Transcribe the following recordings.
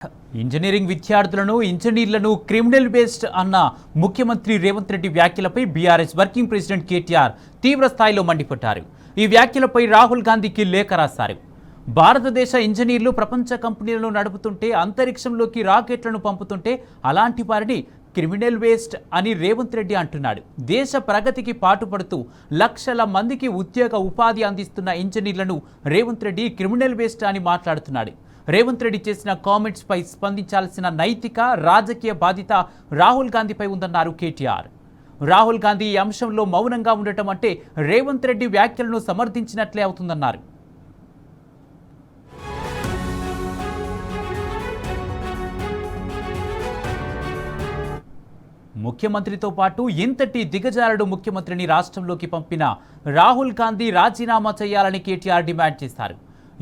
Engineering విద్యార్థులను ఇంజనీర్లను criminal based అన్న ముఖ్యమంత్రి రేవంత్ రెడ్డి వ్యాఖ్యలపై బీఆర్ఎస్ వర్కింగ్ ప్రెసిడెంట్ కేటీఆర్ తీవ్ర స్థాయిలో మండిపడ్డారు. ఈ వ్యాఖ్యలపై రాహుల్ గాంధీకి లేఖ రాశారు. భారతదేశ ఇంజనీర్లు ప్రపంచ కంపెనీలను నడుపుతుంటే, అంతరిక్షంలోకి రాకెట్లను పంపుతుంటే అలాంటి వారిని క్రిమినల్ వేస్ట్ అని రేవంత్ రెడ్డి అంటున్నాడు. దేశ ప్రగతికి పాటుపడుతూ లక్షల మందికి ఉద్యోగ ఉపాధి అందిస్తున్న ఇంజనీర్లను రేవంత్ రెడ్డి క్రిమినల్ వేస్ట్ అని మాట్లాడుతున్నాడు. రేవంత్ రెడ్డి చేసిన కామెంట్స్ పై స్పందించాల్సిన నైతిక రాజకీయ బాధ్యత రాహుల్ గాంధీపై ఉందన్నారు కేటీఆర్. రాహుల్ గాంధీ ఈ అంశంలో మౌనంగా ఉండటం అంటే రేవంత్ రెడ్డి వ్యాఖ్యలను సమర్థించినట్లే అవుతుందన్నారు. ముఖ్యమంత్రితో పాటు ఇంతటి దిగజారుడు ముఖ్యమంత్రిని రాష్ట్రంలోకి పంపిన రాహుల్ గాంధీ రాజీనామా చేయాలని కేటీఆర్ డిమాండ్ చేశారు.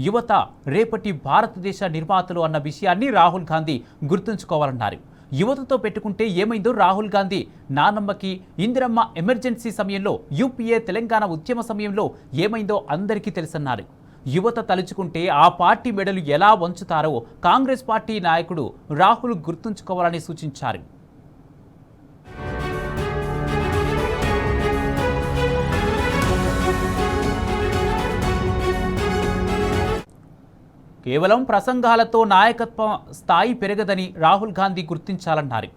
యువత రేపటి భారతదేశ నిర్మాతలు అన్న విషయాన్ని రాహుల్ గాంధీ గుర్తుంచుకోవాలన్నారు. యువతతో పెట్టుకుంటే ఏమైందో రాహుల్ గాంధీ నానమ్మకి ఇందిరమ్మ ఎమర్జెన్సీ సమయంలో, యూపీఏ తెలంగాణ ఉద్యమ సమయంలో ఏమైందో అందరికీ తెలుసన్నారు. యువత తలుచుకుంటే ఆ పార్టీ మెడలు ఎలా వంచుతారో కాంగ్రెస్ పార్టీ నాయకుడు రాహుల్ గుర్తుంచుకోవాలని సూచించారు. కేవలం ప్రసంగాలతో నాయకత్వ స్థాయి పెరగదని రాహుల్ గాంధీ గుర్తించాలన్నారు.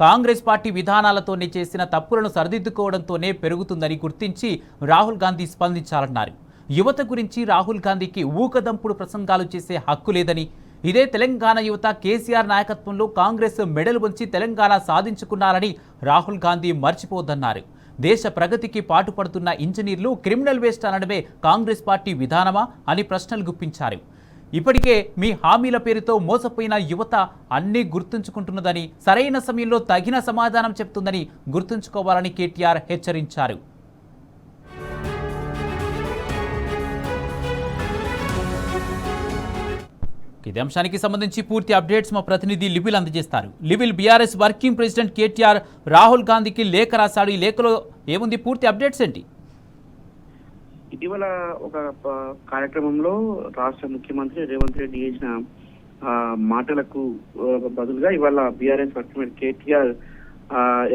కాంగ్రెస్ పార్టీ విధానాలతోనే చేసిన తప్పులను సరిదిద్దుకోవడంతోనే పెరుగుతుందని గుర్తించి రాహుల్ గాంధీ స్పందించాలన్నారు. యువత గురించి రాహుల్ గాంధీకి ఊకదంపుడు ప్రసంగాలు చేసే హక్కు లేదని, ఇదే తెలంగాణ యువత కేసీఆర్ నాయకత్వంలో కాంగ్రెస్ మెడలు వంచి తెలంగాణ సాధించుకున్నారని రాహుల్ గాంధీ మర్చిపోవద్దన్నారు. దేశ ప్రగతికి పాటుపడుతున్న ఇంజనీర్లు క్రిమినల్ వేస్ట్ అనడమే కాంగ్రెస్ పార్టీ విధానమా అని ప్రశ్నలు గుప్పించారు. ఇప్పటికే మీ హామీల పేరుతో మోసపోయిన యువత అన్నీ గుర్తుంచుకుంటున్నదని, సరైన సమయంలో తగిన సమాధానం చెప్తుందని గుర్తుంచుకోవాలని కేటీఆర్ హెచ్చరించారు. ఇదే అంశానికి సంబంధించి పూర్తి అప్డేట్స్ మా ప్రతినిధి లివిల్ అందజేస్తారు. లివిల్, BRS working president KTR Rahul గాంధీకి లేఖ రాశాడు. ఈ లేఖలో ఏముంది, పూర్తి అప్డేట్స్ ఏంటి? ఇటీవల ఒక కార్యక్రమంలో రాష్ట్ర ముఖ్యమంత్రి రేవంత్ రెడ్డి చేసిన మాటలకు బదులుగా ఇవాళ బీఆర్ఎస్ వర్కింగ్ కేటీఆర్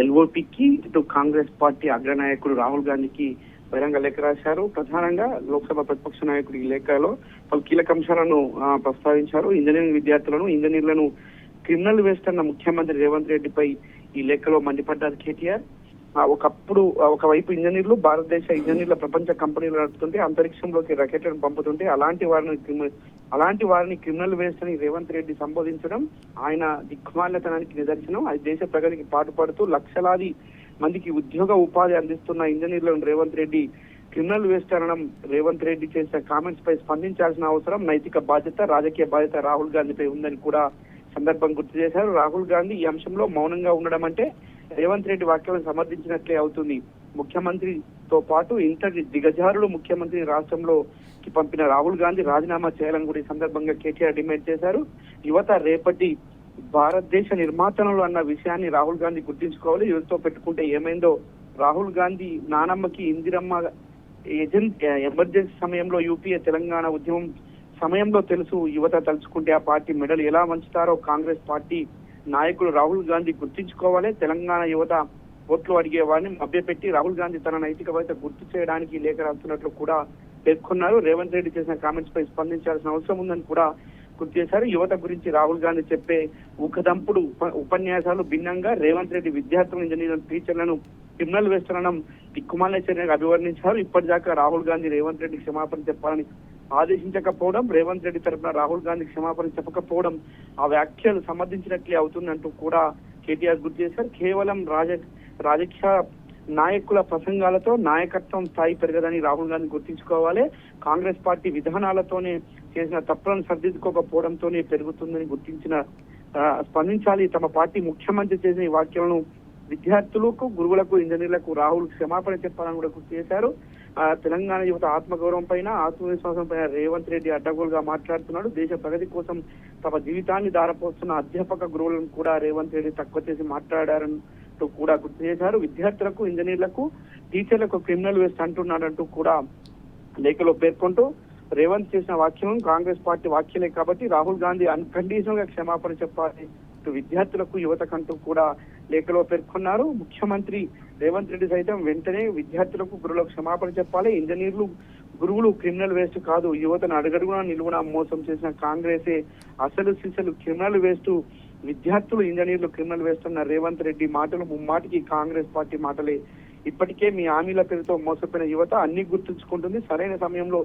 ఎల్ఓపికి ఇటు కాంగ్రెస్ పార్టీ అగ్రనాయకుడు రాహుల్ గాంధీకి బహిరంగ లేఖ రాశారు. ప్రధానంగా లోక్సభ ప్రతిపక్ష నాయకుడు ఈ లేఖలో పలు కీలక అంశాలను ప్రస్తావించారు. ఇంజనీరింగ్ విద్యార్థులను, ఇంజనీర్లను క్రిమినల్ వేస్ట్ అన్న ముఖ్యమంత్రి రేవంత్ రెడ్డిపై ఈ లేఖలో మండిపడ్డారు కేటీఆర్. ఒకవైపు ఇంజనీర్లు భారతదేశ ఇంజనీర్ల ప్రపంచ కంపెనీలు నడుపుతుంటే, అంతరిక్షంలోకి రాకెట్లను పంపుతుంటే అలాంటి వారిని క్రిమినల్ వేస్ట్ అని రేవంత్ రెడ్డి సంబోధించడం ఆయన దిగ్మాల్యతనానికి నిదర్శనం. అది దేశ ప్రగతికి పాటుపడుతూ లక్షలాది మందికి ఉద్యోగ ఉపాధి అందిస్తున్న ఇంజనీర్లను రేవంత్ రెడ్డి క్రిమినల్ వేస్ట్ అనడం రేవంత్ రెడ్డి చేసిన కామెంట్స్ పై స్పందించాల్సిన అవసరం, నైతిక బాధ్యత, రాజకీయ బాధ్యత రాహుల్ గాంధీపై ఉందని కూడా సందర్భం గుర్తు చేశారు. రాహుల్ గాంధీ ఈ అంశంలో మౌనంగా ఉండడం అంటే రేవంత్ రెడ్డి వ్యాఖ్యలను సమర్థించినట్లే అవుతుంది. ముఖ్యమంత్రితో పాటు ఇంతటి దిగజారుడు ముఖ్యమంత్రిని రాష్ట్రంలోకి పంపిన రాహుల్ గాంధీ రాజీనామా చేయాలని కూడా ఈ సందర్భంగా కేటీఆర్ డిమాండ్ చేశారు. యువత రేపటి భారతదేశ నిర్మాతలు అన్న విషయాన్ని రాహుల్ గాంధీ గుర్తించుకోవాలి. యువతతో పెట్టుకుంటే ఏమైందో రాహుల్ గాంధీ నానమ్మకి ఇందిరమ్మ ఎమర్జెన్సీ సమయంలో, యూపీఏ తెలంగాణ ఉద్యమం సమయంలో తెలుసు. యువత తలుచుకుంటే ఆ పార్టీ మెడలు ఎలా వంచుతారో కాంగ్రెస్ పార్టీ నాయకులు రాహుల్ గాంధీ గుర్తించుకోవాలి. తెలంగాణ యువత ఓట్లు అడిగే వారిని మభ్యపెట్టి రాహుల్ గాంధీ తన నైతిక బాధ్యత గుర్తు చేయడానికి లేఖ రాస్తున్నట్లు కూడా పేర్కొన్నారు. రేవంత్ రెడ్డి చేసిన కామెంట్స్ పై స్పందించాల్సిన అవసరం ఉందని కూడా గుర్తు చేశారు. యువత గురించి రాహుల్ గాంధీ చెప్పే ఊకదంపుడు ఉపన్యాసాలు భిన్నంగా రేవంత్ రెడ్డి విద్యార్థులు, ఇంజనీర్లను, టీచర్లను క్రిమినల్ వేస్ట్ అనడం దిక్కుమాల చర్యగా అభివర్ణించారు. ఇప్పటిదాకా రాహుల్ గాంధీ రేవంత్ రెడ్డి క్షమాపణ చెప్పాలని ఆదేశించకపోవడం, రేవంత్ రెడ్డి తరఫున రాహుల్ గాంధీ క్షమాపణ చెప్పకపోవడం ఆ వ్యాఖ్యలు సమర్థించినట్లే అవుతుందంటూ కూడా కేటీఆర్ గుర్తు చేశారు. కేవలం రాజకీయ నాయకుల ప్రసంగాలతో నాయకత్వం స్థాయి పెరగదని రాహుల్ గాంధీ గుర్తించుకోవాలి. కాంగ్రెస్ పార్టీ విధానాలతోనే చేసిన తప్పులను సరిదిద్దుకోకపోవడంతోనే పెరుగుతుందని స్పందించాలి. తమ పార్టీ ముఖ్యమంత్రి చేసిన ఈ వ్యాఖ్యలను విద్యార్థులకు, గురువులకు, ఇంజనీర్లకు రాహుల్ క్షమాపణ చెప్పాలని కూడా గుర్తు చేశారు. తెలంగాణ యువత ఆత్మగౌరవం పైన, ఆత్మవిశ్వాసం పైన రేవంత్ రెడ్డి అడ్డగోలుగా మాట్లాడుతున్నాడు. దేశ ప్రగతి కోసం తమ జీవితాన్ని దారపోస్తున్న అధ్యాపక గురువులను కూడా రేవంత్ రెడ్డి తక్కువ చేసి మాట్లాడారంటూ కూడా గుర్తు చేశారు. విద్యార్థులకు, ఇంజనీర్లకు, టీచర్లకు క్రిమినల్ వేస్ట్ అంటున్నాడంటూ కూడా లేఖలో పేర్కొంటూ రేవంత్ చేసిన వ్యాఖ్యలను కాంగ్రెస్ పార్టీ వ్యాఖ్యలే కాబట్టి రాహుల్ గాంధీ అన్కండిషనల్ గా క్షమాపణ చెప్పాలి. ఇటు విద్యార్థులకు యువతకంటూ కూడా లేఖలో పేర్కొన్నారు. ముఖ్యమంత్రి రేవంత్ రెడ్డి సైతం వెంటనే విద్యార్థులకు గురువులకు క్షమాపణ చెప్పాలి. ఇంజనీర్లు గురువులు క్రిమినల్ వేస్ట్ కాదు, యువతను అడుగడుగునా నిలువునా మోసం చేసిన కాంగ్రెసే అసలు సిసలు క్రిమినల్ వేస్ట్, విద్యార్థులు ఇంజనీర్లు క్రిమినల్ వేస్ట్ అన్న రేవంత్ రెడ్డి మాటలు ముమ్మాటికి కాంగ్రెస్ పార్టీ మాటలే. ఇప్పటికే మీ హామీల పేరుతో మోసపోయిన యువత అన్ని గుర్తుంచుకుంటుంది, సరైన సమయంలో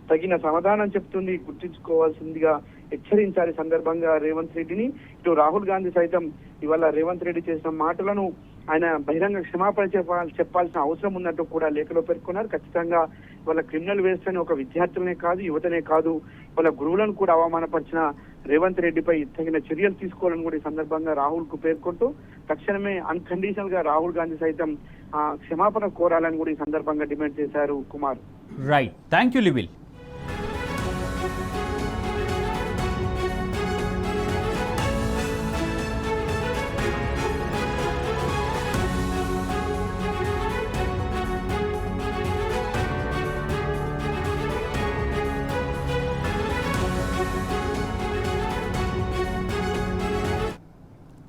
తగిన సమాధానం చెప్తుంది, గుర్తుంచుకోవాల్సిందిగా హెచ్చరించాలి సందర్భంగా రేవంత్ రెడ్డిని. ఇటు రాహుల్ గాంధీ సైతం ఇవాళ రేవంత్ రెడ్డి చేసిన మాటలను ఆయన బహిరంగ క్షమాపణ చెప్పాల్సిన అవసరం ఉన్నట్టు కూడా లేఖలో పేర్కొన్నారు. ఖచ్చితంగా వాళ్ళ క్రిమినల్ వేస్ట్ అని ఒక విద్యార్థులనే కాదు, యువతనే కాదు, వాళ్ళ గురువులను కూడా అవమానపరిచిన రేవంత్ రెడ్డిపై తగిన చర్యలు తీసుకోవాలని కూడా ఈ సందర్భంగా రాహుల్ కు పేర్కొంటూ తక్షణమే అన్కండిషనల్ గా రాహుల్ గాంధీ సైతం క్షమాపణ కోరాలని కూడా ఈ సందర్భంగా డిమాండ్ చేశారు. కుమార్. Right, thank you లివిల్.